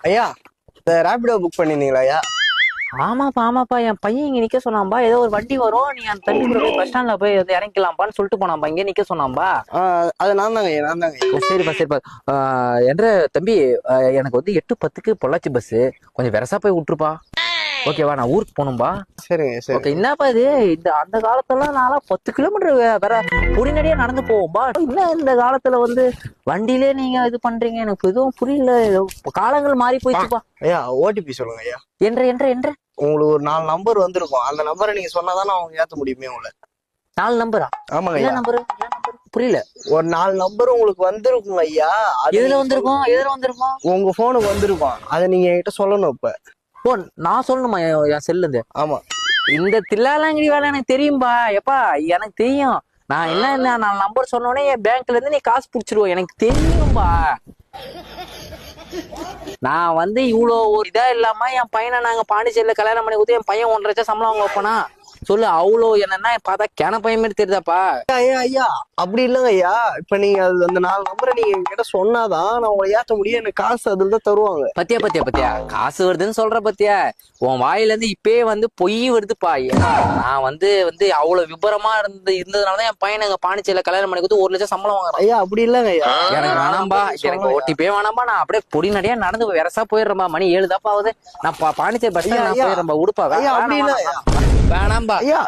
ஐயா இந்த ரேபிடோ புக் பண்ணிருந்தீங்களா ஐயா? ஆமாப்பா என் பையன் இங்க நிக்க சொன்னாம்பா. ஏதோ ஒரு வண்டி வரும், நீ அந்த தம்பி கூட போய் பஸ் ஸ்டாண்ட்ல போய் வந்து இறங்கிக்கலாம்பான்னு சொல்லிட்டு போனாம்பா. இங்க நிக்க சொன்னாம்பா. அது நான் தாங்க ஐயா, நான் தாங்க ஐயா. சரிப்பா. என்ற தம்பி, எனக்கு வந்து 8:10க்கு பொள்ளாச்சி பஸ். கொஞ்சம் வெரசா போய் விட்டுருப்பா. ஓகேவா? நான் ஊருக்கு போகணும்பா. சரிங்க சரி. ஓகே. என்னப்பா இது, இந்த அந்த காலத்துலாம் நாளா 10 கிலோமீட்டர் வேற பொடிநடியா நடந்து போவோம்பா. இன்னும் இந்த காலத்துல வந்து வண்டியிலே நீங்க இது பண்றீங்க, எனக்கு எதுவும் புரியல. காலங்கள் மாறி போயிடுச்சுப்பா. ஐயா ஓடிபி சொல்லுங்க ஐயா. என்ற உங்களுக்கு ஒரு 4 நம்பர் வந்திருக்கும். அந்த நம்பரை நீங்க சொன்னாதானே அவங்க ஏத்த முடியுமே உங்களை. 4 நம்பரா? ஆமாங்க என்ன ஐயா. நம்பரு? புரியல. ஒரு 4 நம்பர் உங்களுக்கு வந்திருக்கும் ஐயா. எதுல வந்திருக்கும்? உங்க போனுக்கு வந்திருக்கும். அதை நீங்க என்கிட்ட சொல்லணும் இப்ப. ஓ, நான் சொல்லணுமா என் செல்ல இருந்து? ஆமா. இந்த தில்லாலங்கடி வேலை எனக்கு தெரியும்பா. எப்பா எனக்கு தெரியும். நான் என்ன 4 நம்பர் சொன்னோடனே என் பேங்க்ல இருந்து நீ காசு புடிச்சிருவோம். எனக்கு தெரியும்பா. நான் வந்து இவ்வளோ ஒரு இதா இல்லாம என் பையனை நாங்க பாண்டிச்சேரியில கல்யாணம் பண்ணி கொடுத்து என் பையன் 1.5 லட்சம் சம்பளம் வாங்க வைப்பனா சொல்லு? அவ்வளோ என்னன்னா பார்த்தா கேன பையன் மாதிரி தெரியுதாப்பா? ஐயா ஐயா அப்படி இல்லைங்க ஐயா. இப்ப நீங்க அந்த 4 நம்பரை நீங்க என்கிட்ட சொன்னாதான் நான் உங்களை ஏத்த முடியும். எனக்கு காசு அதுல தான் தருவாங்க. பத்தியா காசு வருதுன்னு சொல்ற பத்தியா? உன் வாயில இருந்து இப்பயே வந்து பொய் வருதுப்பா. நான் வந்து அவ்வளவு விபரமா இருந்ததுனாலதான் என் பையனை எங்க பாண்டிச்சேரியில கல்யாணம் பண்ணி கொடுத்து 1 லட்சம் சம்பளம் வாங்குறான். ஐயா அப்படி இல்லைங்க ஐயா. எனக்கு வேணாம்பா, எனக்கு ஓட்டிப்பே வேணாம்பா. நான் அப்படியே பொடி நடையா நடந்து வெரசா போயிடுறேன்பா. மணி 7 தாப்பா ஆகுது. நான் பாண்டிச்சேரி பஸ் ஸ்டாண்ட் போயிடுறேன்பா. உடுப்பா. ஐயா அப்படி இல்லை வேணாம்பா. ஐயா.